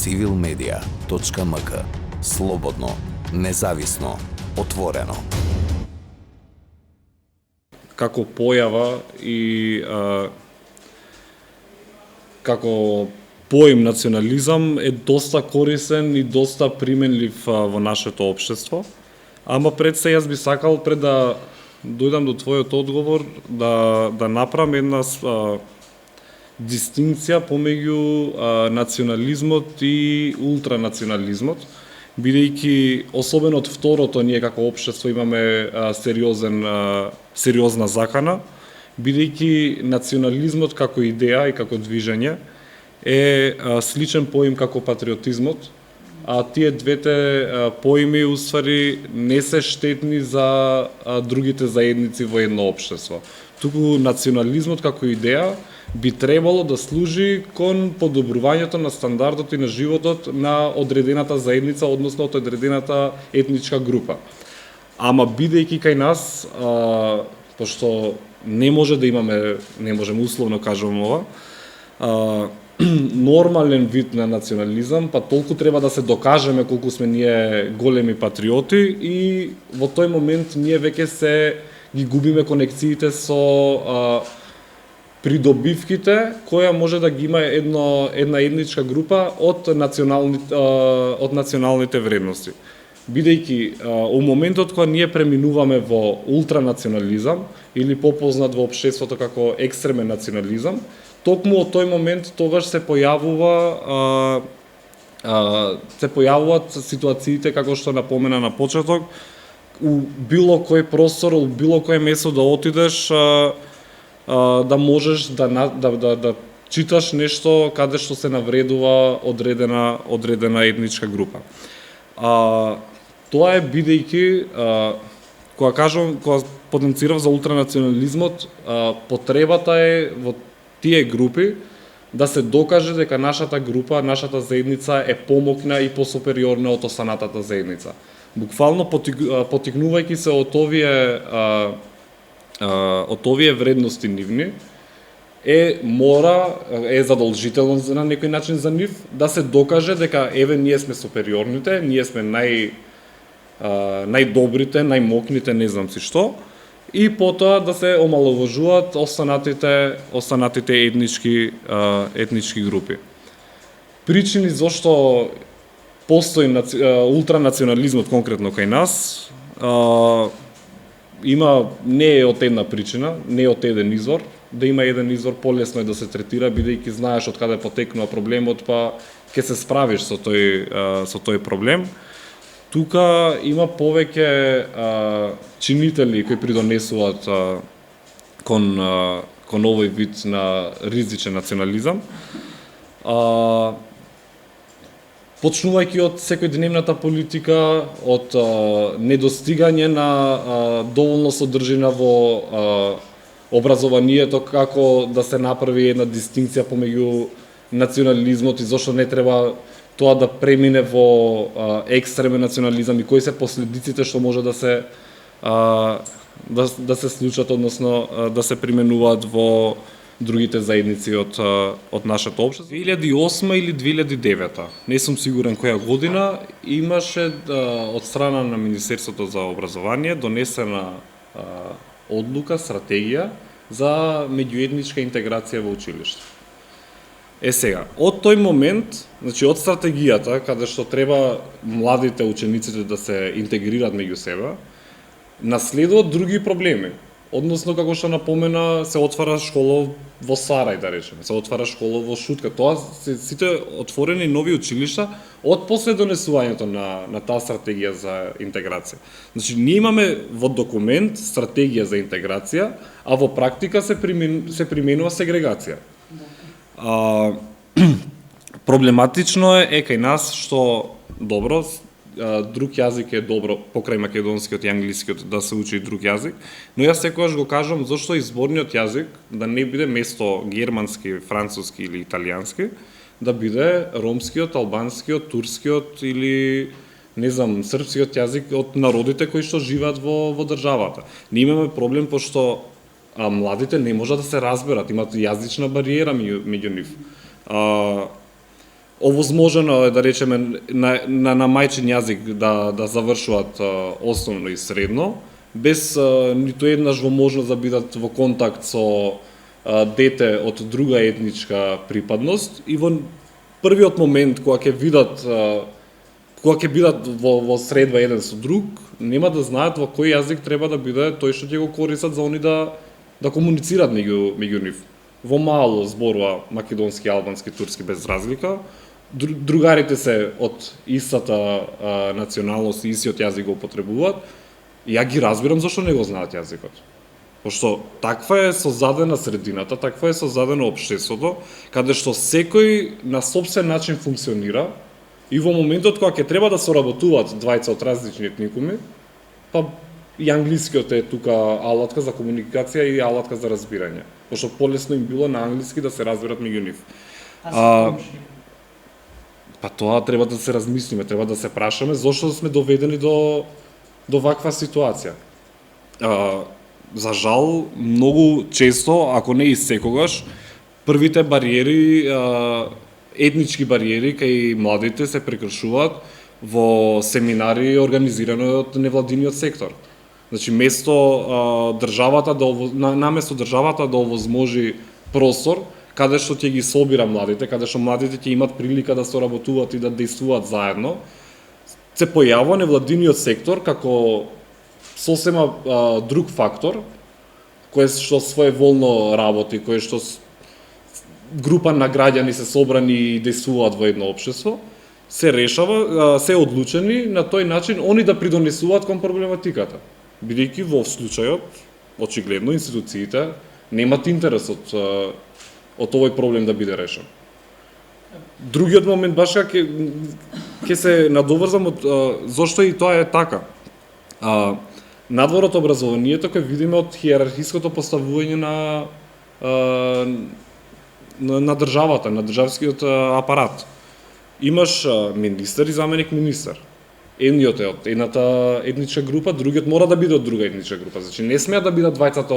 civilmedia.mk. Слободно, независно, отворено. Како појава и како поим национализам е доста корисен и доста применлив во нашето општество. Ама пред се јас би сакал, пред да дојдам до твојот одговор, да направам една дистинкција помеѓу национализмот и ултранационализмот, бидејќи особено од второто ние како општество имаме сериозна закана, бидејќи национализмот како идеја и како движење е сличен поим како патриотизмот, а тие двете поими уствари не се штетни за другите заедници во едно општество. Туку национализмот како идеја би требало да служи кон подобрувањето на стандардот и на животот на одредената заедница, односно од одредената етничка група. Ама бидејќи кај нас, пошто не можеме условно кажувам ова, нормален вид на национализам, па толку треба да се докажеме колку сме ние големи патриоти и во тој момент ние веќе се ги губиме конекциите со придобивките која може да ги има една етничка група од националните вредности. Бидејќи у моментот кога ние преминуваме во ултранационализам или попознат во општеството како екстремен национализам, токму од тој момент тогаш се појавуваат ситуациите како што напомена на почеток, у било кој простор, у било кој место да отидеш, да можеш да читаш нешто каде што се навредува одредена етничка група. Тоа е бидејќи кога потенцирав за ултранационализмот, потребата е во тие групи да се докаже дека нашата група, нашата заедница е помокна и посупериорна од останатата заедница. Буквално потикнувајќи се од овие вредности нивни, е задолжително на некој начин за нив да се докаже дека еве ние сме супериорните, ние сме најдобрите, најмокните, не знам си што, и потоа да се омаловажуваат останатите етнички групи. Причини зошто постои ултранационализмот конкретно кај нас, не е од една причина, не е од еден извор. Да има еден извор, полесно е да се третира, бидејќи знаеш од каде потекнува проблемот, па ќе се справиш со тој проблем. Тука има повеќе чинители кои придонесуваат кон овој вид на ризичен национализам. Почнувајќи од секојдневната политика, од недостигање на доволно содржина во образованието, како да се направи една дистинкција помеѓу национализмот и зошто не треба тоа да премине во екстремен национализам и кои се последиците што може да се случат, односно да се применуваат во другите заедници од нашето општество. 2008 или 2009, не сум сигурен која година, имаше од страна на Министерството за образование донесена одлука, стратегија за меѓуетничка интеграција во училиште. Сега, од тој момент, значи од стратегијата, каде што треба младите учениците да се интегрираат меѓу себе, наследуваат други проблеми. Односно, како што напомена, се отвара школа во Сарај, да речеме, се отвара школа во Шутка. Тоа се сите отворени нови училишта од после донесувањето на таа стратегија за интеграција. Значи, ние имаме во документ стратегија за интеграција, а во практика се применува сегрегација. Проблематично е кај нас што добро, друг јазик е добро, покрај македонскиот и англискиот да се учи друг јазик, но јас секогаш го кажам зошто изборниот јазик да не биде место германски, француски или италијански, да биде ромскиот, албанскиот, турскиот или не знам, српскиот јазик од народите кои што живеат во државата. Ние имаме проблем пошто младите не можат да се разберат, имаат јазична бариера меѓу нив. овозможено е да речеме на мајчин јазик да завршуваат основно и средно, без ниту еднаш во можност да бидат во контакт со дете од друга етничка припадност и во првиот момент кога ќе видат во средба еден со друг, нема да знаат во кој јазик треба да биде тој што ќе го користат за они да комуницираат меѓу нив. Во мало зборува македонски, албански, турски без разлика. Другарите се од истата националност и истиот јазик го употребуваат. Ја ги разбирам зашто не го знаат јазикот. Пошто таква е создадена средината, таква е создадено општеството, каде што секој на сопствен начин функционира и во моментот кога ќе треба да соработуваат двајца од различни етникуми, па и англискиот е тука алатка за комуникација и алатка за разбирање. Пошто полесно им било на англиски да се разберат меѓу нив. Па тоа треба да се размислиме, треба да се прашаме зошто сме доведени до ваква ситуација. За жал, многу често, ако не и секогаш, првите бариери, етнички бариери кај младите се прекршуваат во семинари организирани од невладиниот сектор. Значи, наместо државата да овозможи простор каде што ќе ги собира младите, каде што младите ќе имат прилика да соработуваат и да действуваат заедно, се појавува невладиниот сектор како сосема друг фактор, кој што своеволно работи, кој што група на граѓани се собрани и действуваат во едно општество, се решава, се одлучени на тој начин они да придонесуваат кон проблематиката. Бидејќи во случајот, очигледно, институциите немат интерес од овој проблем да биде решен. Другиот момент баш ќе се надоврзам од зошто и тоа е така. Надвор од образованието кој видиме од хиерархиското поставување на државата, на државскиот апарат. Имаш министер и заменик министер. Едниот е од едната етничка група, другиот мора да биде од друга етничка група. Значи не смеат да бидат двајцата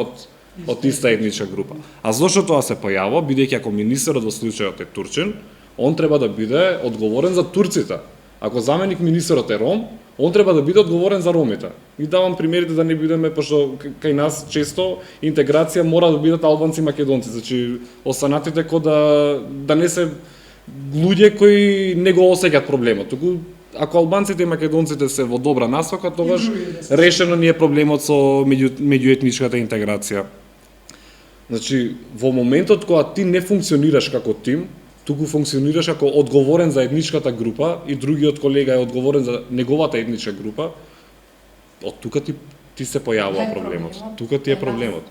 од иста етничка група. А зошто тоа се појавува? Бидејќи ако министерот во случајот е турчин, он треба да биде одговорен за турците. Ако заменик министерот е ром, он треба да биде одговорен за ромите. И давам примерите да не бидеме, пошто кај нас често интеграција мора да бидат албанци и македонци. Значи останатите да не се луѓе кои не го осеќаат проблемот. Туку ако албанците и македонците се во добра насока, тогаш решено ни е проблемот со меѓуетничката интеграција. Значи во моментот кога ти не функционираш како тим, туку функционираш како одговорен за етничката група и другиот колега е одговорен за неговата етничка група, од тука ти се појавува проблемот. Тука ти е проблемот.